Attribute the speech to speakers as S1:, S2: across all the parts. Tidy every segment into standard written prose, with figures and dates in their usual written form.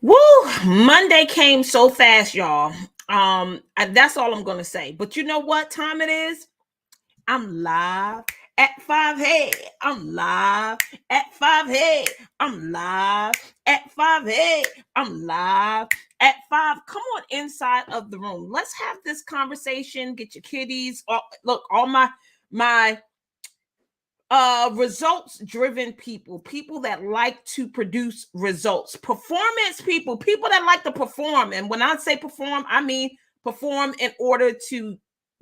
S1: Woo! Monday came so fast, y'all. That's all I'm gonna say. But you know what time it is? I'm live at 5 Hey. I'm live at 5 Hey. I'm live at 5 Hey. I'm live at 5. Come on inside of the room. Let's have this conversation. Get your kiddies. Look, all my results driven people that like to produce results, performance people that like to perform. And when I say perform, I mean perform in order to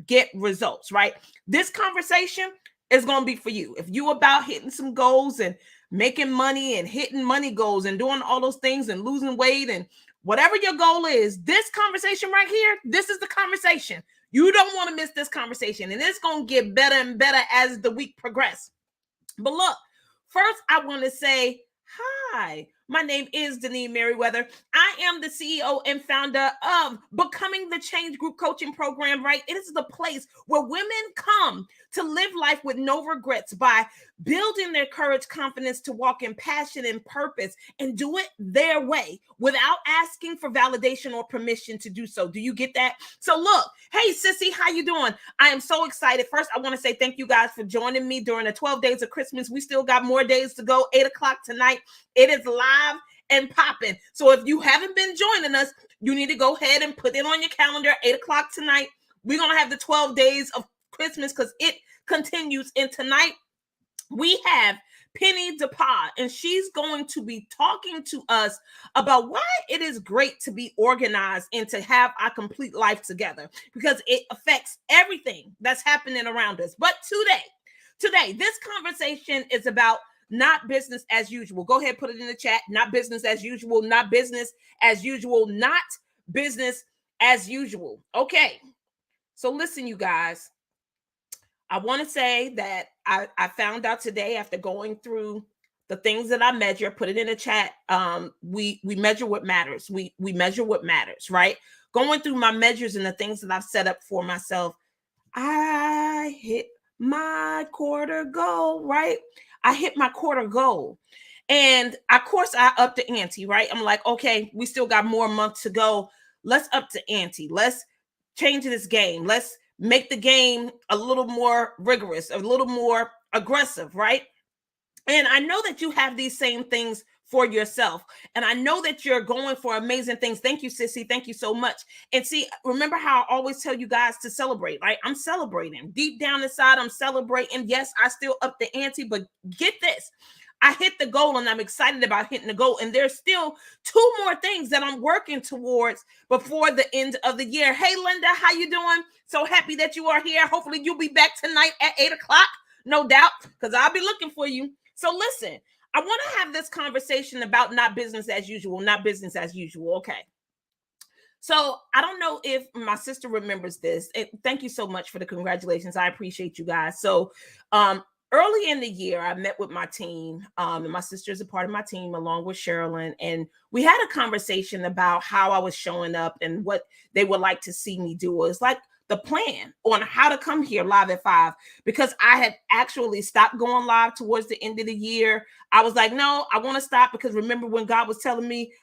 S1: get results, right? This conversation is going to be for you. If you about hitting some goals and making money and hitting money goals and doing all those things and losing weight and whatever your goal is, this conversation right here, this is the conversation. You don't want to miss this conversation, and it's going to get better and better as the week progresses. But look, first I want to say hi. My name is Denise Merriweather. I am the CEO and founder of Becoming the Change Group Coaching Program, right? It is the place where women come to live life with no regrets by building their courage, confidence to walk in passion and purpose and do it their way without asking for validation or permission to do so. Do you get that? So look, hey sissy, how you doing? I am so excited. First, I want to say thank you guys for joining me during the 12 days of Christmas. We still got more days to go. 8 o'clock tonight. It is live and popping. So if you haven't been joining us, you need to go ahead and put it on your calendar. 8 o'clock tonight. We're going to have the 12 days of Christmas because it continues. And tonight we have Penny DePa, and she's going to be talking to us about why it is great to be organized and to have our complete life together, because it affects everything that's happening around us. But today, this conversation is about not business as usual. Go ahead, put it in the chat. Not business as usual, not business as usual, not business as usual. Okay, so listen, you guys. I want to say that I found out today after going through the things that I measure, put it in the chat. We measure what matters. We measure what matters, right? Going through my measures and the things that I've set up for myself, I hit my quarter goal, right? I hit my quarter goal. And of course, I upped the ante, right? I'm like, okay, we still got more months to go. Let's up the ante. Let's change this game. Let's make the game a little more rigorous, a little more aggressive, right? And I know that you have these same things for yourself. And I know that you're going for amazing things. Thank you, Sissy. Thank you so much. And see, remember how I always tell you guys to celebrate, right? I'm celebrating. Deep down inside, I'm celebrating. Yes, I still up the ante, but get this. I hit the goal and I'm excited about hitting the goal. And there's still 2 more things that I'm working towards before the end of the year. Hey, Linda, how you doing? So happy that you are here. Hopefully you'll be back tonight at 8 o'clock. No doubt, because I'll be looking for you. So listen, I want to have this conversation about not business as usual, not business as usual. Okay. So I don't know if my sister remembers this. And thank you so much for the congratulations. I appreciate you guys. So early in the year, I met with my team, and my sister is a part of my team along with Sherilyn. And we had a conversation about how I was showing up and what they would like to see me do. It's like the plan on how to come here live at 5, because I had actually stopped going live towards the end of the year. I was like, no, I want to stop, because remember when God was telling me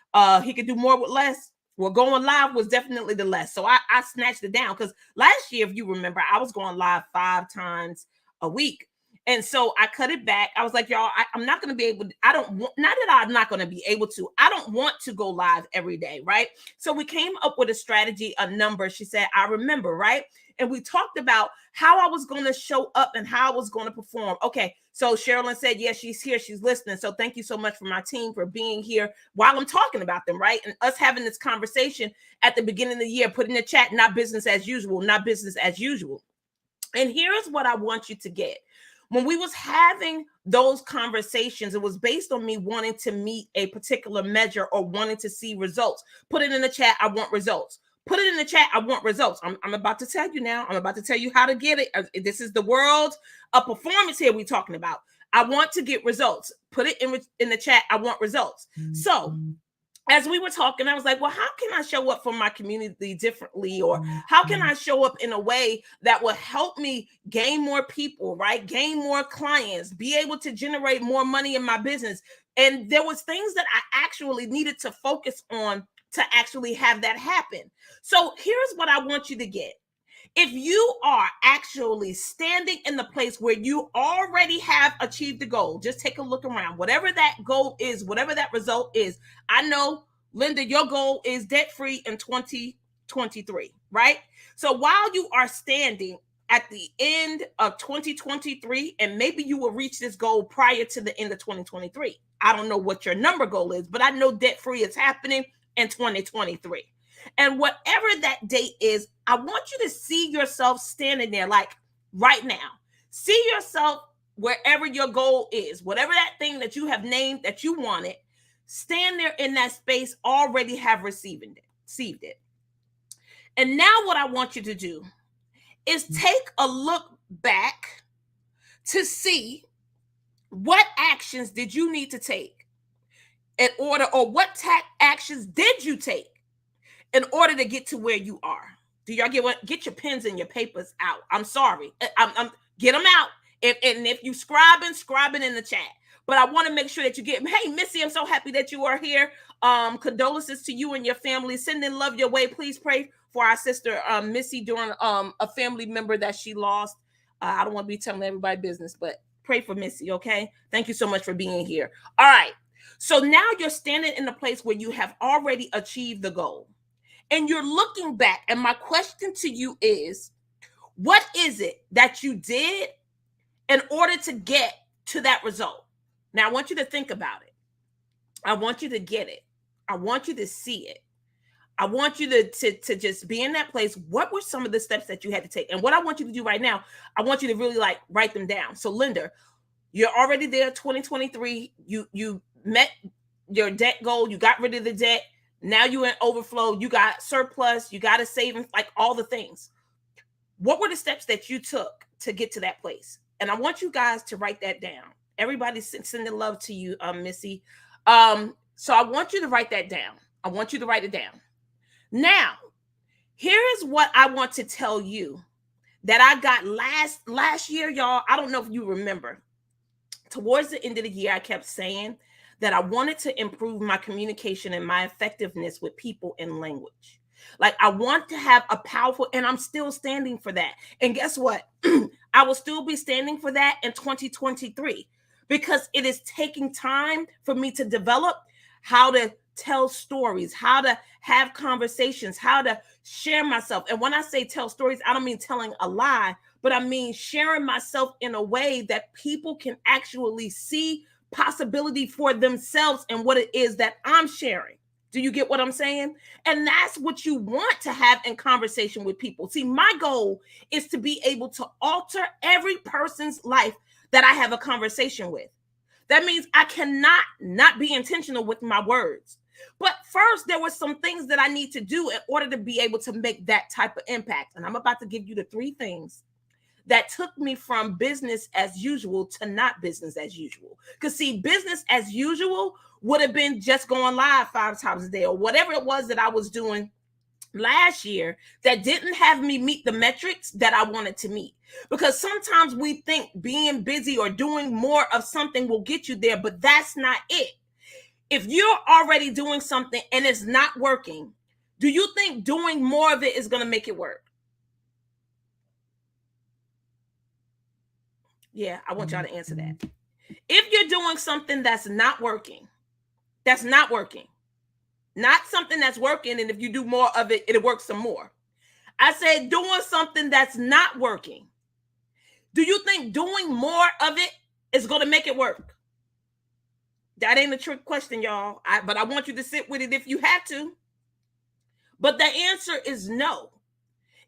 S1: he could do more with less? Well, going live was definitely the less. So I snatched it down, because last year, if you remember, I was going live 5 times a week. And so I cut it back. I was like, y'all, I'm not going to be able to, I don't want, not that I'm not going to be able to, I don't want to go live every day, right? So we came up with a strategy, a number. She said, I remember, right? And we talked about how I was going to show up and how I was going to perform. Okay. So Sherilyn said, yes, she's here. She's listening. So thank you so much for my team for being here while I'm talking about them, right? And us having this conversation at the beginning of the year, put in the chat, not business as usual, not business as usual. And here's what I want you to get. When we was having those conversations, it was based on me wanting to meet a particular measure or wanting to see results. Put it in the chat, I want results. Put it in the chat, I want results. I'm about to tell you now. I'm about to tell you how to get it. This is the world of performance here we're talking about. I want to get results. Put it in the chat, I want results. So as we were talking, I was like, well, how can I show up for my community differently? Or how can I show up in a way that will help me gain more people, right? Gain more clients, be able to generate more money in my business. And there was things that I actually needed to focus on to actually have that happen. So here's what I want you to get. If you are actually standing in the place where you already have achieved the goal, just take a look around. Whatever that goal is, whatever that result is, I know, Linda, your goal is debt free in 2023, right? So while you are standing at the end of 2023, and maybe you will reach this goal prior to the end of 2023. I don't know what your number goal is, but I know debt free is happening in 2023. And whatever that date is, I want you to see yourself standing there, like right now. See yourself wherever your goal is, whatever that thing that you have named that you wanted, stand there in that space, already have received it. And now what I want you to do is take a look back to see what actions did you need to take in order, or what actions did you take in order to get to where you are. Do y'all get your pens and your papers out? I'm sorry. I'm get them out. And if you scribe it in the chat. But I want to make sure that you get, hey, Missy, I'm so happy that you are here. Condolences to you and your family. Sending love your way. Please pray for our sister, Missy, during a family member that she lost. I don't want to be telling everybody business, but pray for Missy, okay? Thank you so much for being here. All right. So now you're standing in a place where you have already achieved the goal. And you're looking back, and my question to you is, what is it that you did in order to get to that result? Now, I want you to think about it. I want you to get it. I want you to see it. I want you to just be in that place. What were some of the steps that you had to take? And what I want you to do right now, I want you to really write them down. So, Linda, you're already there, 2023. You met your debt goal. You got rid of the debt. Now you're in overflow, you got surplus, you got a savings, like all the things. What were the steps that you took to get to that place? And I want you guys to write that down. Everybody's sending love to you, Missy. So I want you to write that down. I want you to write it down. Now, here is what I want to tell you that I got last year, y'all. I don't know if you remember. Towards the end of the year, I kept saying that I wanted to improve my communication and my effectiveness with people in language. Like, I want to have a powerful, and I'm still standing for that. And guess what? I will still be standing for that in 2023, because it is taking time for me to develop how to tell stories, how to have conversations, how to share myself. And when I say tell stories, I don't mean telling a lie, but I mean sharing myself in a way that people can actually see possibility for themselves and what it is that I'm sharing. Do you get what I'm saying? And that's what you want to have in conversation with people. See, my goal is to be able to alter every person's life that I have a conversation with. That means I cannot not be intentional with my words. But first, there were some things that I need to do in order to be able to make that type of impact. And I'm about to give you the 3 things that took me from business as usual to not business as usual. Because see, business as usual would have been just going live 5 times a day, or whatever it was that I was doing last year that didn't have me meet the metrics that I wanted to meet. Because sometimes we think being busy or doing more of something will get you there, but that's not it. If you're already doing something and it's not working, do you think doing more of it is going to make it work? Yeah, I want y'all to answer that. If you're doing something that's not working, not something that's working, and if you do more of it, it'll work some more. I said doing something that's not working. Do you think doing more of it is going to make it work? That ain't a trick question, y'all. But I want you to sit with it if you have to. But the answer is no.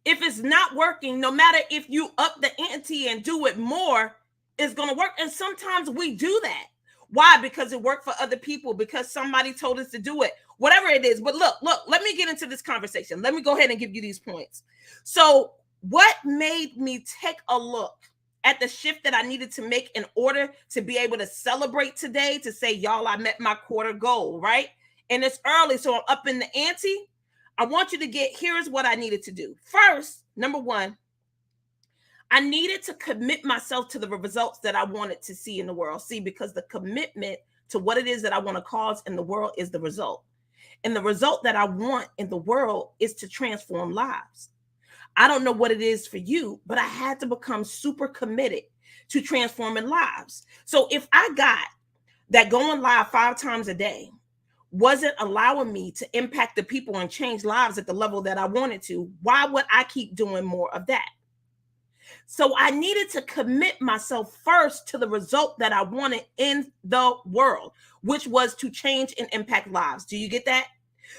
S1: If it's not working, no matter if you up the ante and do it more, it's going to work. And sometimes we do that. Why? Because it worked for other people, because somebody told us to do it, whatever it is. But look, let me get into this conversation. Let me go ahead and give you these points. So what made me take a look at the shift that I needed to make in order to be able to celebrate today, to say, y'all, I met my quarter goal, right? and it's early, so I'm up in the ante. I want you to here's what I needed to do. First, number one, I needed to commit myself to the results that I wanted to see in the world. See, because the commitment to what it is that I want to cause in the world is the result. And the result that I want in the world is to transform lives. I don't know what it is for you, but I had to become super committed to transforming lives. So if I got that going live 5 times a day wasn't allowing me to impact the people and change lives at the level that I wanted to, why would I keep doing more of that? So I needed to commit myself first to the result that I wanted in the world, which was to change and impact lives. Do you get that?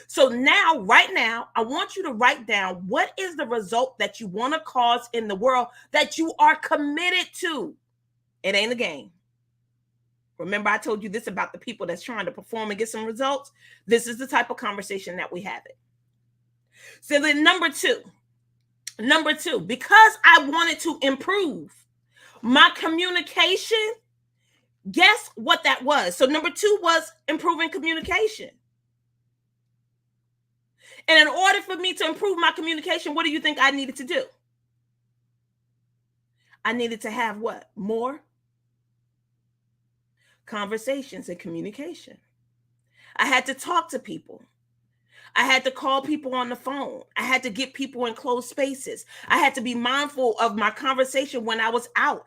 S1: So now, right now, I want you to write down what is the result that you want to cause in the world that you are committed to. It ain't a game. Remember, I told you this about the people that's trying to perform and get some results. This is the type of conversation that we have it. So then number two, because I wanted to improve my communication, guess what that was? So number 2 was improving communication. And in order for me to improve my communication, what do you think I needed to do? I needed to have what? More conversations and communication. I had to talk to people. I had to call people on the phone. I had to get people in closed spaces. I had to be mindful of my conversation when I was out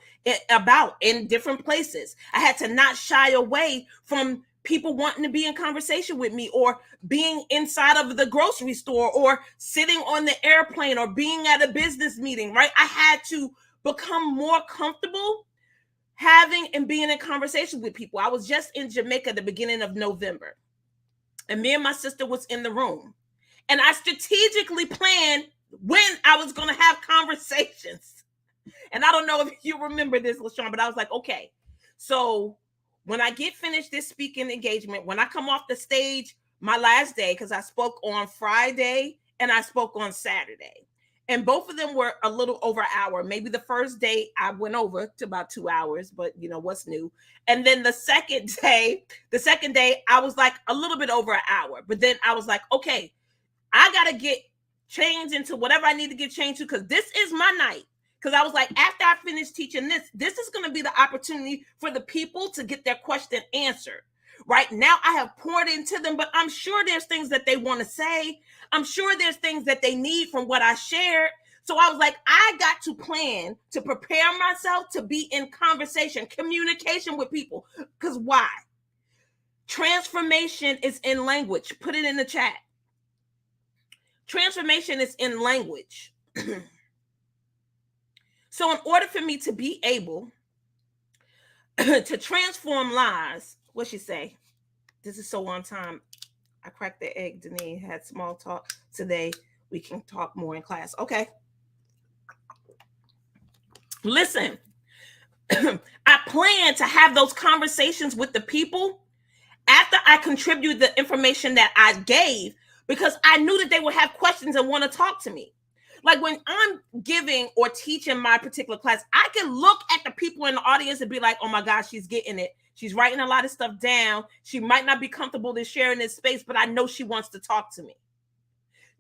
S1: about in different places. I had to not shy away from people wanting to be in conversation with me, or being inside of the grocery store, or sitting on the airplane, or being at a business meeting, right? I had to become more comfortable having and being in conversation with people. I was just in Jamaica at the beginning of November, and me and my sister was in the room, and I strategically planned when I was going to have conversations. And I don't know if you remember this, LaShawn, but I was like, okay, so when I get finished this speaking engagement, when I come off the stage, my last day, because I spoke on Friday and I spoke on Saturday, and both of them were a little over an hour. Maybe the first day I went over to about 2 hours, but you know, what's new? And then the second day, I was like a little bit over an hour. But then I was like, okay, I got to get changed into whatever I need to get changed to, because this is my night. Because I was like, after I finish teaching this is going to be the opportunity for the people to get their question answered. Right now, I have poured into them, but I'm sure there's things that they want to say. I'm sure there's things that they need from what I shared. So I was like, I got to plan to prepare myself to be in conversation, communication with people. Because why? Transformation is in language. Put it in the chat. Transformation is in language. So in order for me to be able to transform lives, what she say? This is so on time. I cracked the egg. Denise had small talk today. We can talk more in class. Okay. Listen, I plan to have those conversations with the people after I contribute the information that I gave, because I knew that they would have questions and want to talk to me. Like when I'm giving or teaching my particular class, I can look at the people in the audience and be like, oh my gosh, she's getting it. She's writing a lot of stuff down. She might not be comfortable to share in this space, but I know she wants to talk to me.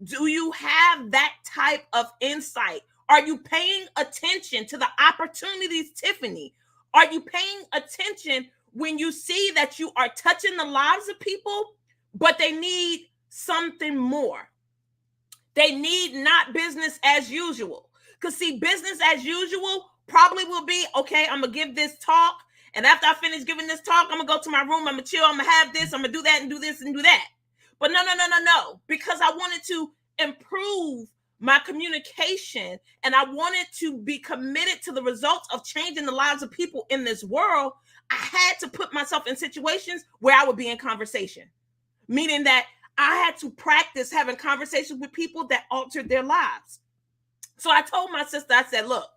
S1: Do you have that type of insight? Are you paying attention to the opportunities, Tiffany? Are you paying attention when you see that you are touching the lives of people, but they need something more? They need not business as usual. Because see, business as usual probably will be, okay, I'm going to give this talk. And after I finish giving this talk, I'm going to go to my room. I'm going to chill. I'm going to have this. I'm going to do that and do this and do that. But no. Because I wanted to improve my communication, and I wanted to be committed to the results of changing the lives of people in this world, I had to put myself in situations where I would be in conversation. Meaning that I had to practice having conversations with people that altered their lives. So I told my sister, I said, look,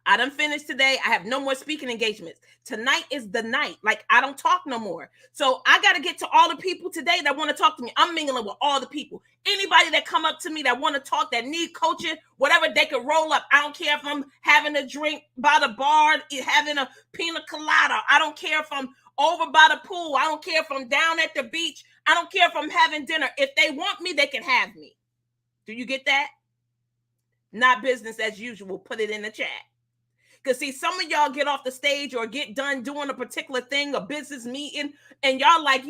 S1: I done finished today. I have no more speaking engagements. Tonight is the night. Like, I don't talk no more. So I got to get to all the people today that want to talk to me. I'm mingling with all the people. Anybody that come up to me that want to talk, that need coaching, whatever, they can roll up. I don't care if I'm having a drink by the bar, having a pina colada. I don't care if I'm over by the pool. I don't care if I'm down at the beach. I don't care if I'm having dinner. If they want me, they can have me. Do you get that? Not business as usual. Put it in the chat. Because see, some of y'all get off the stage or get done doing a particular thing, a business meeting, and y'all like,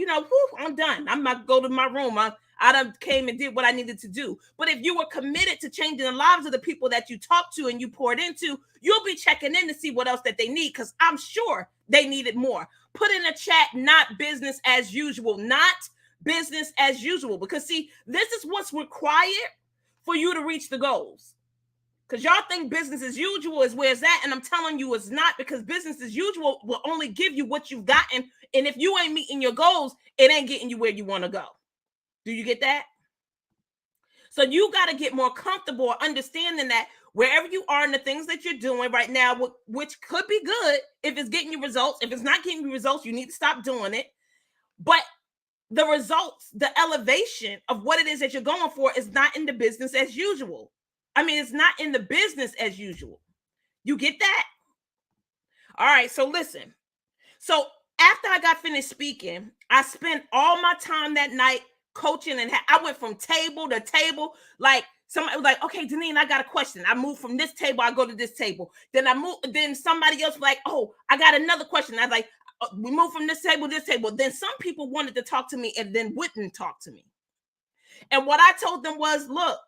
S1: I'm done. I'm not go to my room. I done came and did what I needed to do. But if you were committed to changing the lives of the people that you talked to and you poured into, you'll be checking in to see what else that they need, because I'm sure they needed more. Put in a chat, not business as usual. Not business as usual. Because see, this is what's required for you to reach the goals. Because y'all think business as usual is where it's at. And I'm telling you it's not, because business as usual will only give you what you've gotten. And if you ain't meeting your goals, it ain't getting you where you want to go. Do you get that? So you got to get more comfortable understanding that wherever you are in the things that you're doing right now, which could be good if it's getting you results. If it's not getting you results, you need to stop doing it. But the results, the elevation of what it is that you're going for is not in the business as usual. I mean, it's not in the business as usual. You get that? All right. So listen. So after I got finished speaking, I spent all my time that night coaching, and I went from table to table. Like somebody was like, okay, Deneen, I got a question. I moved from this table, I go to this table. Then somebody else was like, oh, I got another question. I was like, we moved from this table to this table. Then some people wanted to talk to me and then wouldn't talk to me. And what I told them was, look,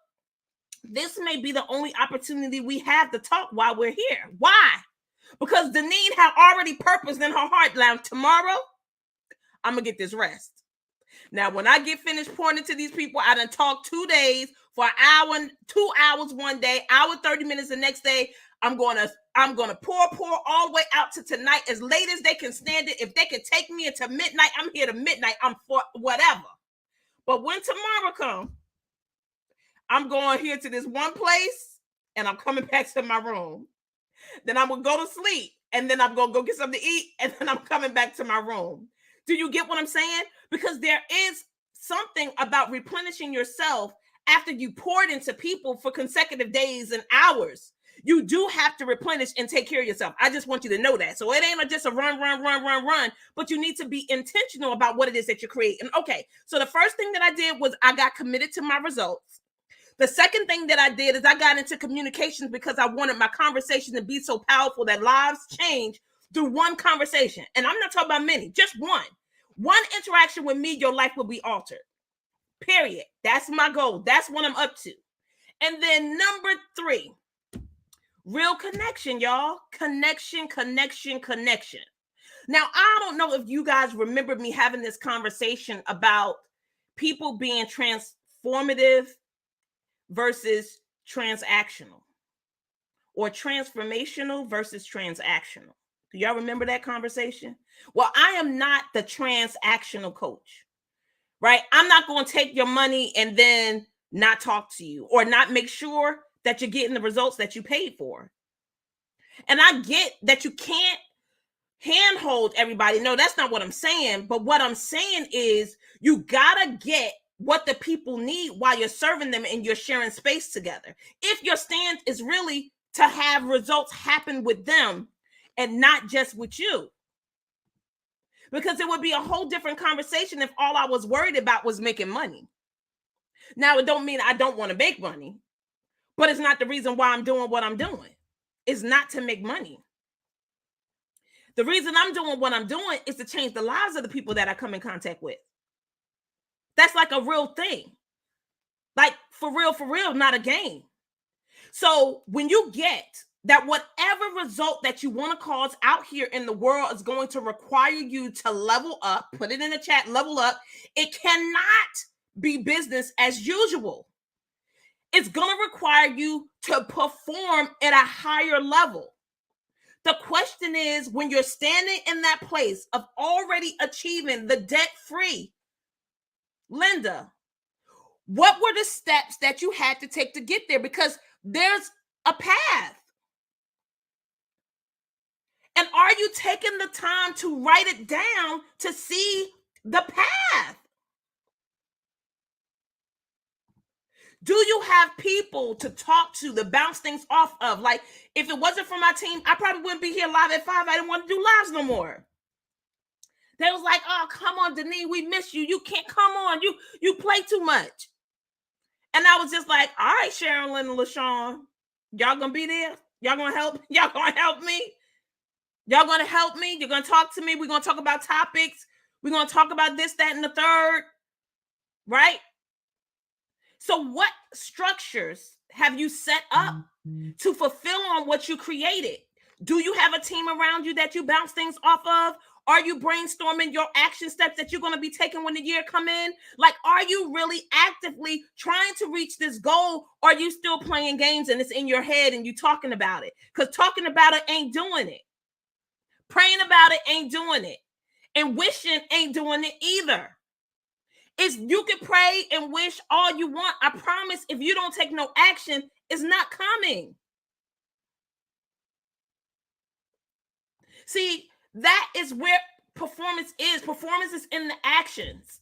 S1: this may be the only opportunity we have to talk while we're here. Why? Because Deneen had already purposed in her heart, now tomorrow, I'm going to get this rest. Now, when I get finished pouring into these people, I done talked 2 days for an hour, 2 hours one day, hour, 30 minutes the next day. I'm going to pour all the way out to tonight, as late as they can stand it. If they can take me into midnight, I'm here to midnight. I'm for whatever. But when tomorrow comes, I'm going here to this one place and I'm coming back to my room. Then I'm going to go to sleep, and then I'm going to go get something to eat, and then I'm coming back to my room. Do you get what I'm saying? Because there is something about replenishing yourself after you poured into people for consecutive days and hours. You do have to replenish and take care of yourself. I just want you to know that. So it ain't just a run, but you need to be intentional about what it is that you're creating. Okay, so the first thing that I did was I got committed to my results. The second thing that I did is I got into communications, because I wanted my conversation to be so powerful that lives change through one conversation. And I'm not talking about many, just one. One interaction with me, your life will be altered. Period. That's my goal. That's what I'm up to. And then number 3, real connection, y'all. Connection. Now, I don't know if you guys remember me having this conversation about people being transformative versus transactional, or transformational versus transactional. Do y'all remember that conversation? Well, I am not the transactional coach, right? I'm not going to take your money and then not talk to you, or not make sure that you're getting the results that you paid for. And I get that you can't handhold everybody. No, that's not what I'm saying. But what I'm saying is you got to get what the people need while you're serving them and you're sharing space together. If your stand is really to have results happen with them and not just with you. Because it would be a whole different conversation if all I was worried about was making money. Now, it don't mean I don't want to make money, but it's not the reason why I'm doing what I'm doing. It's not to make money. The reason I'm doing what I'm doing is to change the lives of the people that I come in contact with. That's like a real thing. Like for real, not a game. So when you get that whatever result that you want to cause out here in the world is going to require you to level up, put it in the chat, level up. It cannot be business as usual. It's going to require you to perform at a higher level. The question is, when you're standing in that place of already achieving the debt-free, Linda, what were the steps that you had to take to get there? Because there's a path. And are you taking the time to write it down to see the path? Do you have people to talk to bounce things off of? Like, if it wasn't for my team, I probably wouldn't be here live at 5. I didn't want to do lives no more. They was like, oh, come on, Denise, we miss you. You can't come on. You play too much. And I was just like, all right, Sherilyn and LaShawn, y'all gonna be there? Y'all gonna help? Y'all gonna help me? Y'all gonna help me? You're gonna talk to me. We're gonna talk about topics. We're gonna talk about this, that, and the third, right? So what structures have you set up to fulfill on what you created? Do you have a team around you that you bounce things off of? Are you brainstorming your action steps that you're going to be taking when the year come in? Like, are you really actively trying to reach this goal? Or are you still playing games and it's in your head and you talking about it? Because talking about it ain't doing it. Praying about it ain't doing it. And wishing ain't doing it either. It's, you can pray and wish all you want. I promise if you don't take no action, it's not coming. See, that is where performance is. Performance is in the actions.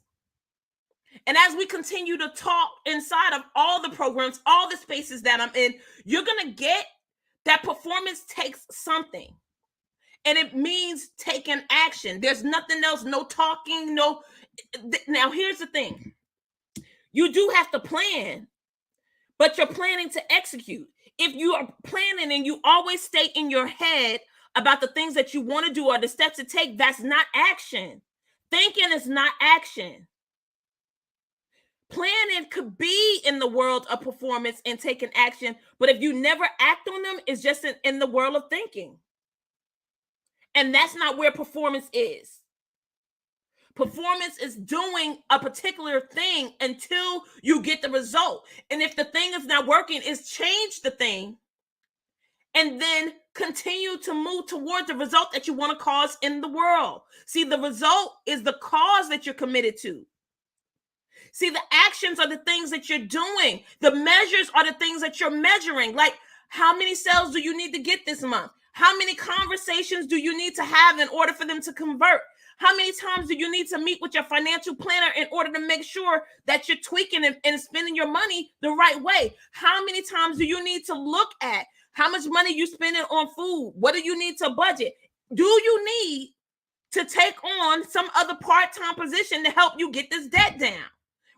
S1: And as we continue to talk inside of all the programs, all the spaces that I'm in, you're going to get that performance takes something. And it means taking action. There's nothing else, no talking, no. Now, here's the thing. You do have to plan, but you're planning to execute. If you are planning and you always stay in your head about the things that you want to do or the steps to take, that's not action. Thinking is not action. Planning could be in the world of performance and taking action, but if you never act on them, it's just in the world of thinking. And that's not where performance is. Performance is doing a particular thing until you get the result. And if the thing is not working, is change the thing and then continue to move toward the result that you want to cause in the world. See, the result is the cause that you're committed to. See, the actions are the things that you're doing. The measures are the things that you're measuring. Like, how many sales do you need to get this month? How many conversations do you need to have in order for them to convert? How many times do you need to meet with your financial planner in order to make sure that you're tweaking and spending your money the right way? How many times do you need to look at how much money you're spending on food? What do you need to budget? Do you need to take on some other part-time position to help you get this debt down?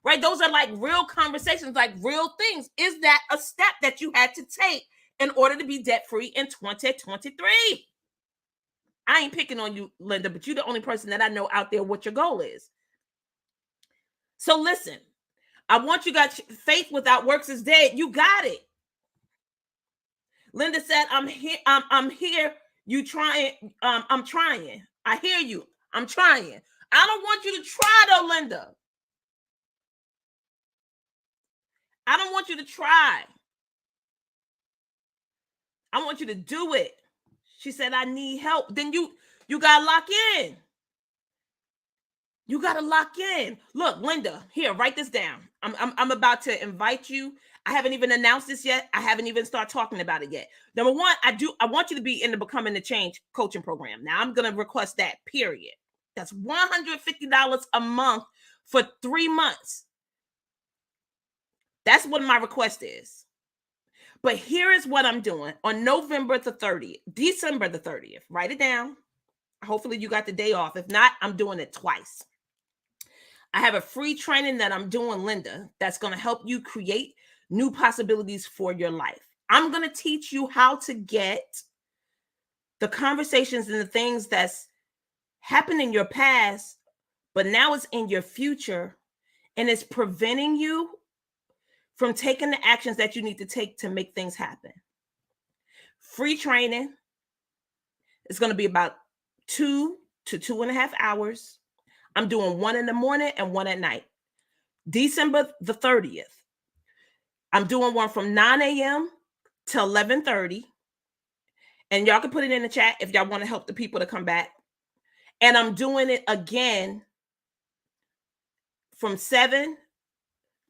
S1: Right? Those are like real conversations, like real things. Is that a step that you had to take in order to be debt-free in 2023? I ain't picking on you, Linda, but you're the only person that I know out there what your goal is. So listen, I want you guys, faith without works is dead. You got it. Linda said, I'm here. I'm here. You trying. I'm trying. I hear you. I'm trying. I don't want you to try though, Linda. I don't want you to try. I want you to do it. She said, I need help. Then you got to lock in. You got to lock in. Look, Linda, here, write this down. I'm about to invite you. I haven't even announced this yet. I haven't even started talking about it yet. Number one, I want you to be in the Becoming the Change coaching program. Now I'm going to request that, period. That's $150 a month for 3 months. That's what my request is. But here is what I'm doing on November the 30th, December the 30th. Write it down. Hopefully you got the day off. If not, I'm doing it twice. I have a free training that I'm doing, Linda, that's going to help you create new possibilities for your life. I'm going to teach you how to get the conversations and the things that's happened in your past, but now it's in your future, and it's preventing you from taking the actions that you need to take to make things happen. Free training is going to be about 2 to 2.5 hours. I'm doing 1 in the morning and 1 at night. December the 30th. I'm doing one from 9 a.m. to 11:30. And y'all can put it in the chat if y'all want to help the people to come back. And I'm doing it again from 7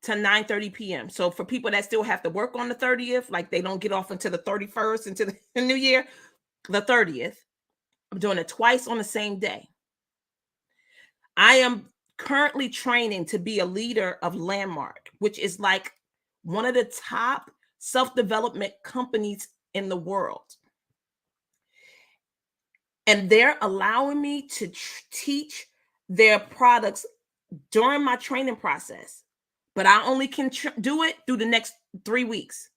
S1: to 9:30 p.m. So for people that still have to work on the 30th, like they don't get off until the 31st, into the new year, the 30th, I'm doing it twice on the same day. I am currently training to be a leader of Landmark, which is like one of the top self-development companies in the world. And they're allowing me to teach their products during my training process, but I only can do it through the next 3 weeks.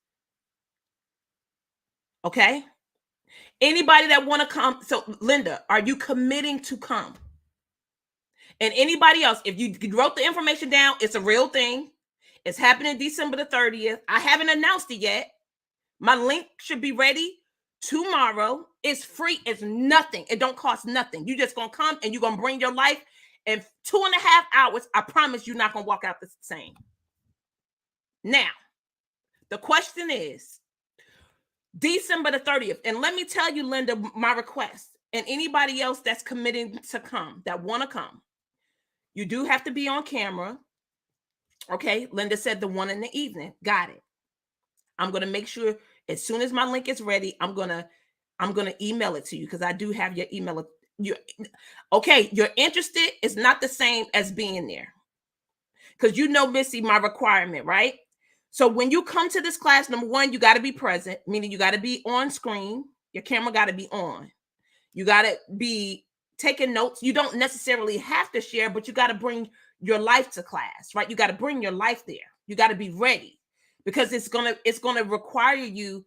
S1: Okay? Anybody that want to come, so Linda, are you committing to come? And anybody else, if you wrote the information down, it's a real thing. It's happening December the 30th. I haven't announced it yet. My link should be ready tomorrow. It's free. It's nothing. It don't cost nothing. You just gonna come and you're gonna bring your life. In 2.5 hours, I promise you're not gonna walk out the same. Now, the question is December the 30th. And let me tell you, Linda, my request, and anybody else that's committing to come, that want to come, you do have to be on camera. Okay, Linda said the one in the evening. Got it. I'm going to make sure as soon as my link is ready, I'm going to email it to you because I do have your email. Okay, you're interested. It's not the same as being there. Because you know, Missy, my requirement, right? So when you come to this class, number one, you got to be present, meaning you got to be on screen. Your camera got to be on. You got to be taking notes. You don't necessarily have to share, but you got to bring your life to class, right? You got to bring your life there. You got to be ready because it's gonna require you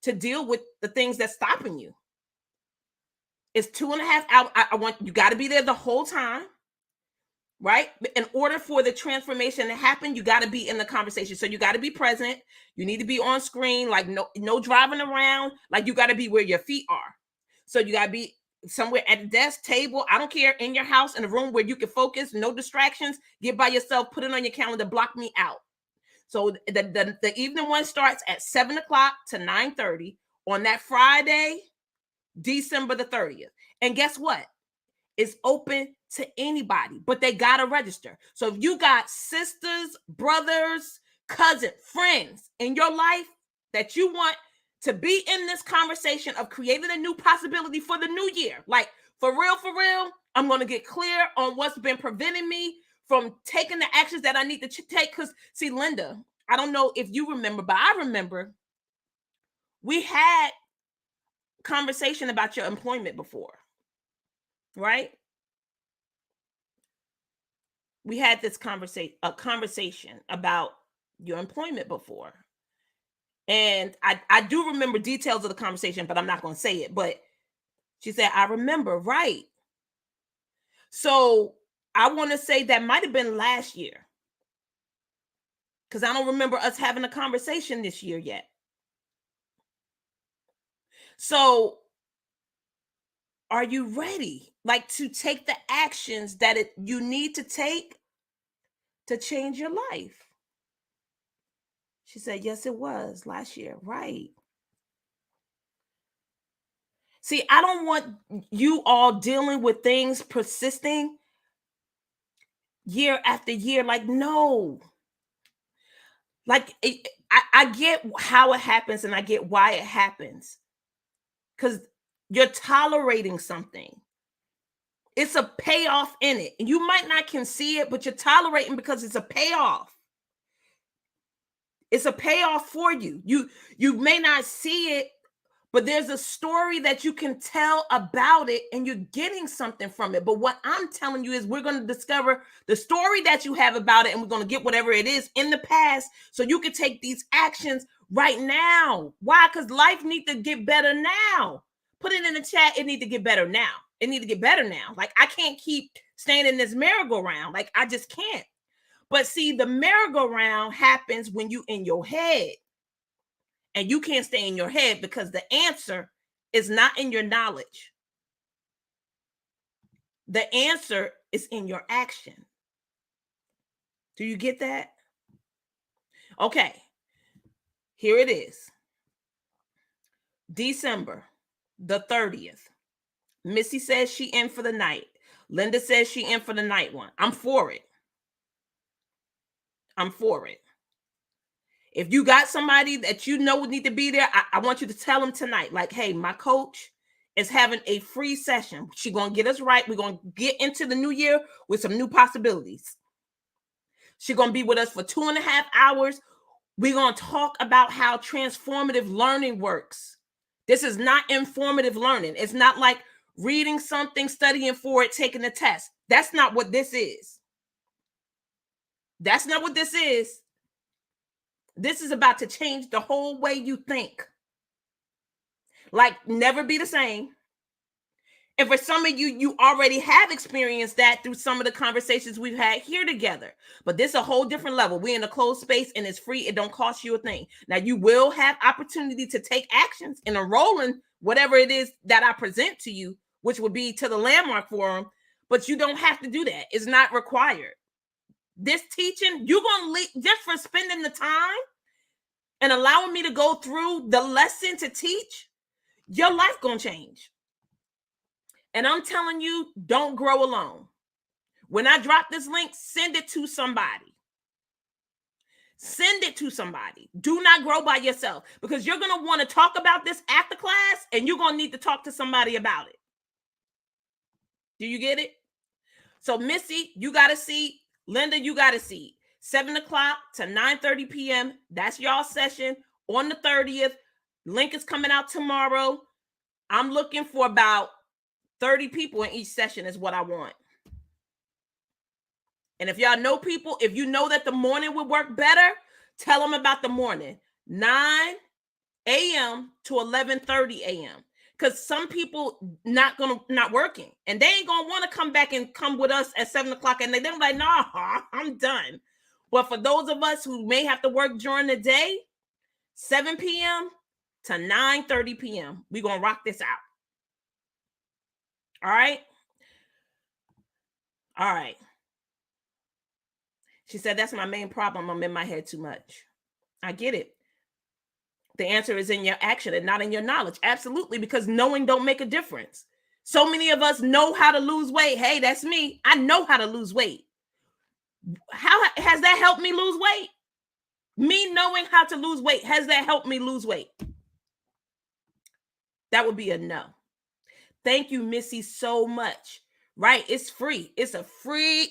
S1: to deal with the things that's stopping you. It's 2.5 hours. I want you got to be there the whole time. Right? In order for the transformation to happen, you got to be in the conversation. So you got to be present. You need to be on screen, like no driving around. Like you got to be where your feet are. So you got to be somewhere at the desk, table. I don't care, in your house, in a room where you can focus, no distractions. Get by yourself, put it on your calendar, block me out. So the evening one starts at 7 o'clock to 9:30 on that Friday, December the 30th. And guess what? It's open to anybody, but they got to register. So if you got sisters, brothers, cousins, friends in your life that you want to be in this conversation of creating a new possibility for the new year, like for real, I'm going to get clear on what's been preventing me from taking the actions that I need to take. Because see, Linda, I don't know if you remember, but I remember we had conversation about your employment before. Right? We had this conversation about your employment before. And I do remember details of the conversation, but I'm not going to say it. But she said, I remember, right? So I want to say that might have been last year. Because I don't remember us having a conversation this year yet. So are you ready, like, to take the actions that you need to take to change your life? She said, yes, it was last year. Right. See, I don't want you all dealing with things persisting year after year. Like, no. Like, I get how it happens and I get why it happens. Because you're tolerating something. It's a payoff in it. And you might not can see it, but you're tolerating because it's a payoff. It's a payoff for you. You may not see it, but there's a story that you can tell about it and you're getting something from it. But what I'm telling you is we're going to discover the story that you have about it and we're going to get whatever it is in the past so you can take these actions right now. Why? Because life needs to get better now. Put it in the chat. It needs to get better now. It needs to get better now. Like, I can't keep staying in this merry-go-round. Like, I just can't. But see, the merry-go-round happens when you in your head. And you can't stay in your head because the answer is not in your knowledge. The answer is in your action. Do you get that? Okay. Here it is. December the 30th. Missy says she in for the night. Linda says she in for the night one. I'm for it. I'm for it. If you got somebody that you know would need to be there, I want you to tell them tonight, like, hey, my coach is having a free session. She's going to get us right. We're going to get into the new year with some new possibilities. She's going to be with us for 2.5 hours. We're going to talk about how transformative learning works. This is not informative learning. It's not like reading something, studying for it, taking a test. That's not what this is. That's not what this is. This is about to change the whole way you think. Like, never be the same. And for some of you, you already have experienced that through some of the conversations we've had here together. But this is a whole different level. We're in a closed space and it's free. It don't cost you a thing. Now, you will have opportunity to take actions and enroll in whatever it is that I present to you, which would be to the Landmark Forum. But you don't have to do that. It's not required. This teaching, you're going to leave just for spending the time and allowing me to go through the lesson to teach, your life going to change. And I'm telling you, don't grow alone. When I drop this link, send it to somebody. Send it to somebody. Do not grow by yourself, because you're going to want to talk about this after class and you're going to need to talk to somebody about it. Do you get it? So Missy, you got a seat. Linda, you got a seat. 7 o'clock to 9:30 p.m. That's y'all session on the 30th. Link is coming out tomorrow. I'm looking for about 30 people in each session is what I want. And if y'all know people, if you know that the morning would work better, tell them about the morning, 9 a.m. to 11:30 a.m. Because some people not working, and they ain't gonna want to come back and come with us at 7 o'clock, and they're like, nah, I'm done. But for those of us who may have to work during the day, 7 p.m. to 9:30 p.m., we're gonna rock this out. All right. All right. She said, that's my main problem. I'm in my head too much. I get it. The answer is in your action and not in your knowledge. Absolutely, because knowing don't make a difference. So many of us know how to lose weight. Hey, that's me. I know how to lose weight. How has that helped me lose weight? Me knowing how to lose weight, has that helped me lose weight? That would be a no. Thank you, Missy, so much. Right? It's free. It's free.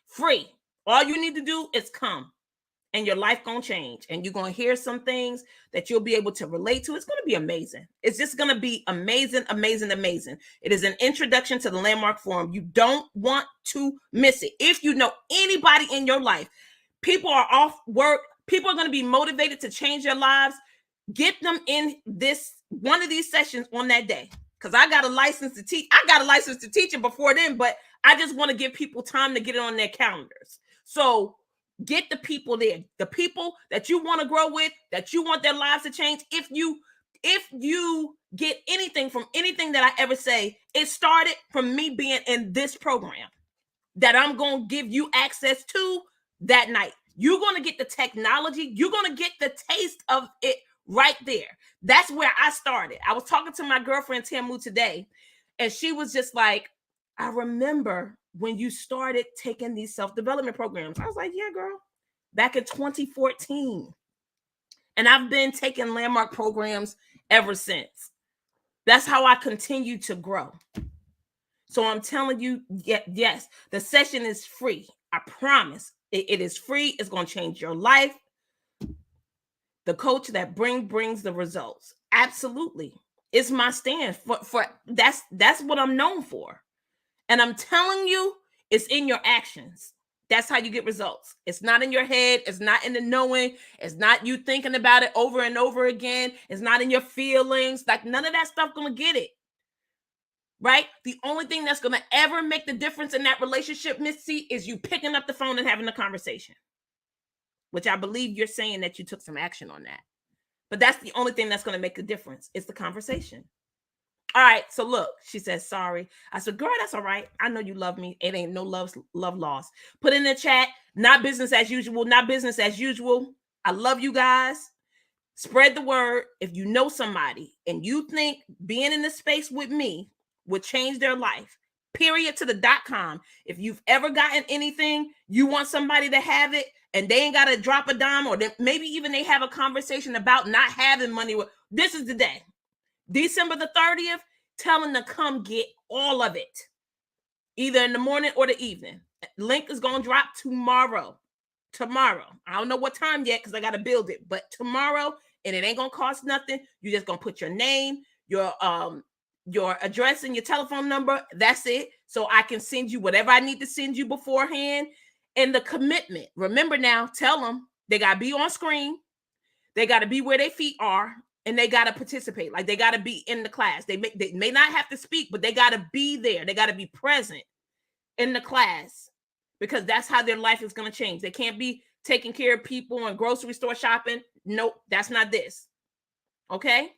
S1: Free. All you need to do is come, and your life gonna change, and you're gonna hear some things that you'll be able to relate to. It's gonna be amazing. It's just gonna be amazing. It is an introduction to the Landmark Forum. You don't want to miss it. If you know anybody in your life, people are off work, people are gonna be motivated to change their lives, get them in one of these sessions on that day. Because I got a license to teach. I got a license to teach it before then, but I just want to give people time to get it on their calendars. So get the people there, the people that you want to grow with, that you want their lives to change. If you get anything from anything that I ever say, it started from me being in this program that I'm going to give you access to that night. You're going to get the technology. You're going to get the taste of it right there. That's where I started. I was talking to my girlfriend Tamu today, and she was just like, I remember when you started taking these self-development programs. I was like, yeah, girl, back in 2014. And I've been taking Landmark programs ever since. That's how I continue to grow. So I'm telling you, yes, the session is free. I promise. It is free. It's going to change your life. The coach that brings the results. Absolutely. It's my stand for that's what I'm known for. And I'm telling you, it's in your actions. That's how you get results. It's not in your head. It's not in the knowing. It's not you thinking about it over and over again. It's not in your feelings. Like, none of that stuff gonna get it. Right? The only thing that's gonna ever make the difference in that relationship, Missy, is you picking up the phone and having a conversation. Which I believe you're saying that you took some action on that. But that's the only thing that's going to make a difference. It's the conversation. All right. So look, she says, sorry. I said, girl, that's all right. I know you love me. It ain't no love lost. Put in the chat, not business as usual. Not business as usual. I love you guys. Spread the word. If you know somebody and you think being in this space with me would change their life, period to the .com. If you've ever gotten anything, you want somebody to have it, and they ain't got to drop a dime, or maybe even they have a conversation about not having money. This is the day. December the 30th, tell them to come get all of it, either in the morning or the evening. Link is going to drop tomorrow. I don't know what time yet because I got to build it, but tomorrow, and it ain't going to cost nothing. You're just going to put your name, your your address and your telephone number. That's it. So I can send you whatever I need to send you beforehand. And the commitment. Remember now, tell them they got to be on screen. They got to be where their feet are. And they got to participate. Like they got to be in the class. They may not have to speak, but they got to be there. They got to be present in the class, because that's how their life is going to change. They can't be taking care of people and grocery store shopping. Nope, that's not this. Okay?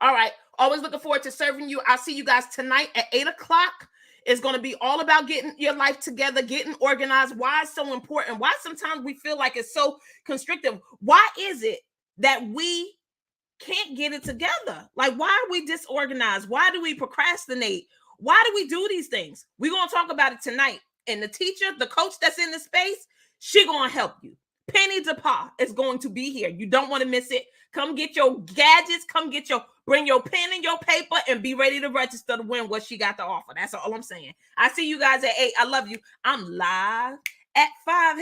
S1: All right. Always looking forward to serving you. I'll see you guys tonight at 8 o'clock. It's going to be all about getting your life together, getting organized. Why it's so important? Why sometimes we feel like it's so constrictive? Why is it that we can't get it together? Like, why are we disorganized? Why do we procrastinate? Why do we do these things? We're going to talk about it tonight. And the teacher, the coach that's in the space, she going to help you. Penny DePaul is going to be here. You don't want to miss it. Come get your gadgets. Bring your pen and your paper and be ready to register to win what she got to offer. That's all I'm saying. I see you guys at 8. I love you. I'm live at 5.